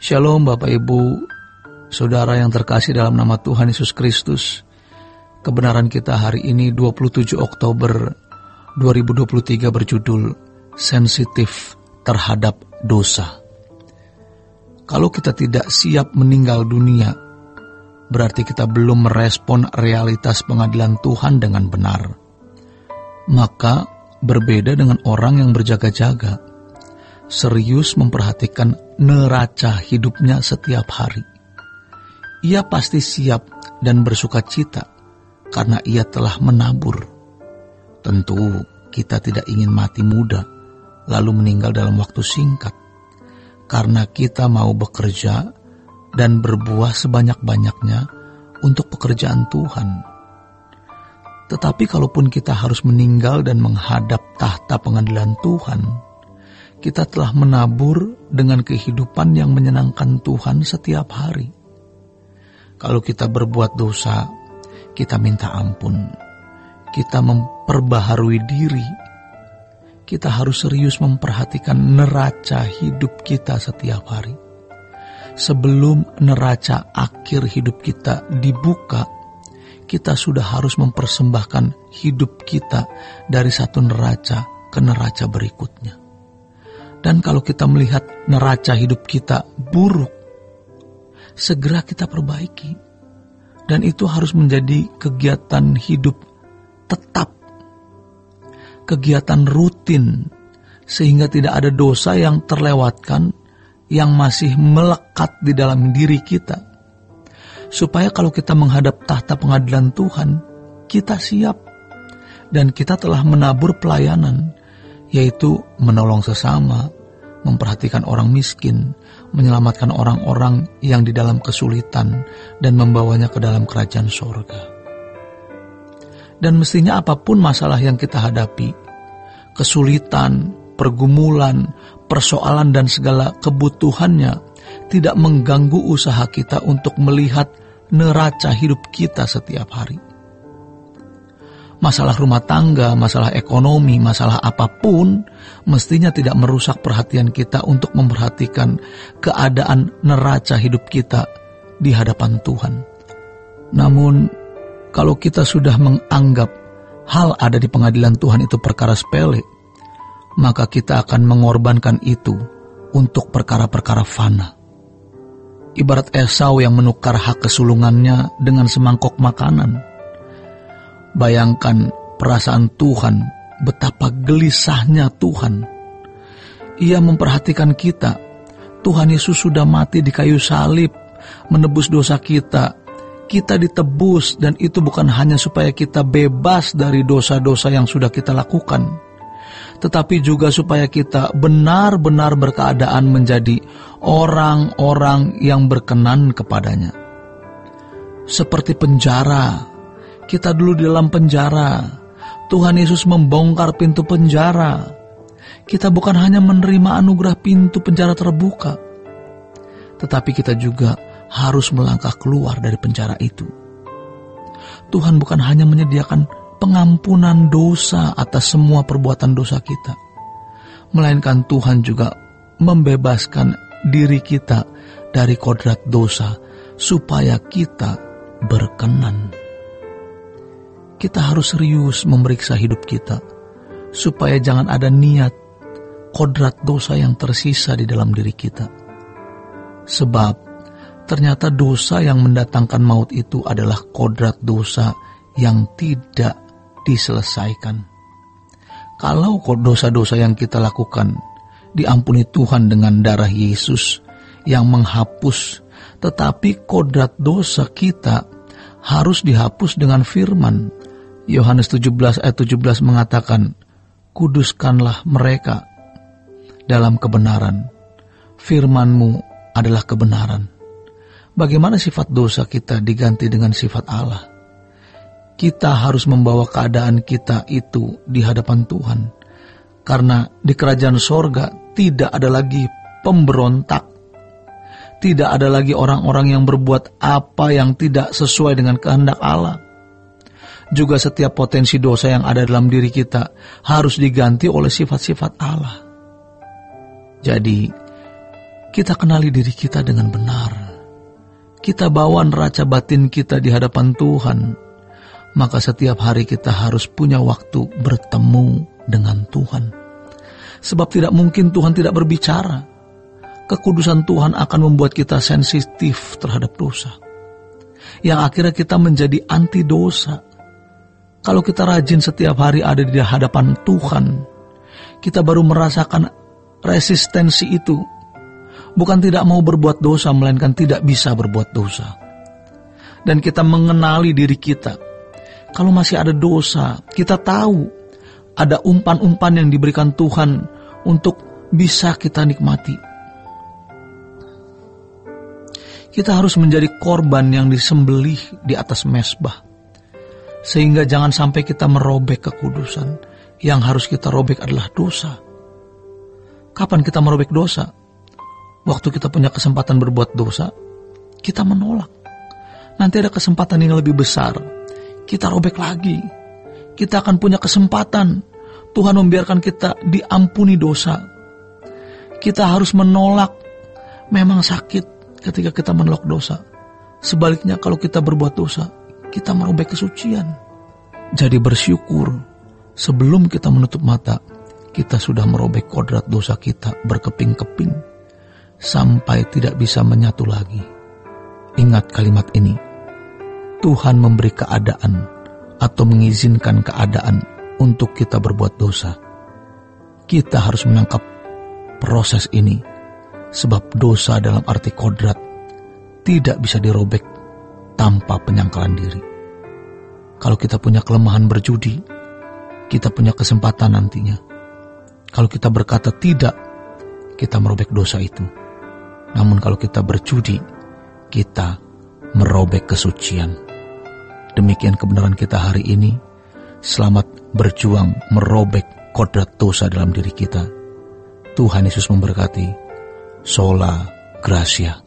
Shalom Bapak Ibu, Saudara yang terkasih dalam nama Tuhan Yesus Kristus. Kebenaran kita hari ini 27 Oktober 2023 berjudul Sensitif terhadap dosa. Kalau kita tidak siap meninggal dunia, berarti kita belum merespon realitas pengadilan Tuhan dengan benar. Maka berbeda dengan orang yang berjaga-jaga, serius memperhatikan neraca hidupnya setiap hari. Ia pasti siap dan bersuka cita karena ia telah menabur. Tentu kita tidak ingin mati muda lalu meninggal dalam waktu singkat, karena kita mau bekerja dan berbuah sebanyak-banyaknya untuk pekerjaan Tuhan. Tetapi kalaupun kita harus meninggal dan menghadap tahta pengadilan Tuhan, kita telah menabur dengan kehidupan yang menyenangkan Tuhan setiap hari. Kalau kita berbuat dosa, kita minta ampun. Kita memperbaharui diri. Kita harus serius memperhatikan neraca hidup kita setiap hari. Sebelum neraca akhir hidup kita dibuka, kita sudah harus mempersembahkan hidup kita dari satu neraca ke neraca berikutnya. Dan kalau kita melihat neraca hidup kita buruk, segera kita perbaiki. Dan itu harus menjadi kegiatan hidup tetap, kegiatan rutin, sehingga tidak ada dosa yang terlewatkan yang masih melekat di dalam diri kita. Supaya kalau kita menghadap tahta pengadilan Tuhan, kita siap. Dan kita telah menabur pelayanan, yaitu menolong sesama, memperhatikan orang miskin, menyelamatkan orang-orang yang di dalam kesulitan, dan membawanya ke dalam kerajaan sorga. Dan mestinya apapun masalah yang kita hadapi, kesulitan, pergumulan, persoalan dan segala kebutuhannya tidak mengganggu usaha kita untuk melihat neraca hidup kita setiap hari. Masalah rumah tangga, masalah ekonomi, masalah apapun mestinya tidak merusak perhatian kita untuk memperhatikan keadaan neraca hidup kita di hadapan Tuhan. Namun kalau kita sudah menganggap hal ada di pengadilan Tuhan itu perkara sepele, maka kita akan mengorbankan itu untuk perkara-perkara fana. Ibarat Esau yang menukar hak kesulungannya dengan semangkok makanan. Bayangkan perasaan Tuhan, betapa gelisahnya Tuhan. Ia memperhatikan kita. Tuhan Yesus sudah mati di kayu salib, menebus dosa kita. Kita ditebus, dan itu bukan hanya supaya kita bebas dari dosa-dosa yang sudah kita lakukan, tetapi juga supaya kita benar-benar berkeadaan menjadi orang-orang yang berkenan kepadanya. Seperti penjara, kita dulu di dalam penjara, Tuhan Yesus membongkar pintu penjara. Kita bukan hanya menerima anugerah pintu penjara terbuka, tetapi kita juga harus melangkah keluar dari penjara itu. Tuhan bukan hanya menyediakan pengampunan dosa atas semua perbuatan dosa kita, melainkan Tuhan juga membebaskan diri kita dari kodrat dosa supaya kita berkenan. Kita harus serius memeriksa hidup kita supaya jangan ada niat kodrat dosa yang tersisa di dalam diri kita. Sebab ternyata dosa yang mendatangkan maut itu adalah kodrat dosa yang tidak diselesaikan. Kalau dosa-dosa yang kita lakukan diampuni Tuhan dengan darah Yesus yang menghapus, tetapi kodrat dosa kita harus dihapus dengan firman. Yohanes 17 ayat 17 mengatakan, kuduskanlah mereka dalam kebenaran. Firman-Mu adalah kebenaran. Bagaimana sifat dosa kita diganti dengan sifat Allah? Kita harus membawa keadaan kita itu di hadapan Tuhan. Karena di kerajaan sorga tidak ada lagi pemberontak. Tidak ada lagi orang-orang yang berbuat apa yang tidak sesuai dengan kehendak Allah. Juga setiap potensi dosa yang ada dalam diri kita harus diganti oleh sifat-sifat Allah. Jadi, kita kenali diri kita dengan benar, kita bawa neraca batin kita di hadapan Tuhan, maka setiap hari kita harus punya waktu bertemu dengan Tuhan. Sebab tidak mungkin Tuhan tidak berbicara. Kekudusan Tuhan akan membuat kita sensitif terhadap dosa, yang akhirnya kita menjadi anti dosa. Kalau kita rajin setiap hari ada di hadapan Tuhan, kita baru merasakan resistensi itu. Bukan tidak mau berbuat dosa, melainkan tidak bisa berbuat dosa. Dan kita mengenali diri kita. Kalau masih ada dosa, kita tahu ada umpan-umpan yang diberikan Tuhan untuk bisa kita nikmati. Kita harus menjadi korban yang disembelih di atas mezbah, sehingga jangan sampai kita merobek kekudusan. Yang harus kita robek adalah dosa. Kapan kita merobek dosa? Waktu kita punya kesempatan berbuat dosa, kita menolak. Nanti ada kesempatan yang lebih besar, kita robek lagi. Kita akan punya kesempatan. Tuhan membiarkan kita diampuni dosa. Kita harus menolak. Memang sakit ketika kita menolak dosa. Sebaliknya kalau kita berbuat dosa, kita merobek kesucian. Jadi bersyukur, sebelum kita menutup mata, kita sudah merobek kodrat dosa kita berkeping-keping, sampai tidak bisa menyatu lagi. Ingat kalimat ini, Tuhan memberi keadaan atau mengizinkan keadaan untuk kita berbuat dosa. Kita harus menangkap proses ini, sebab dosa dalam arti kodrat tidak bisa dirobek tanpa penyangkalan diri. Kalau kita punya kelemahan berjudi, kita punya kesempatan nantinya. Kalau kita berkata tidak, kita merobek dosa itu. Namun kalau kita berjudi, kita merobek kesucian. Demikian kebenaran kita hari ini. Selamat berjuang merobek kodrat dosa dalam diri kita. Tuhan Yesus memberkati. Sola Gracia.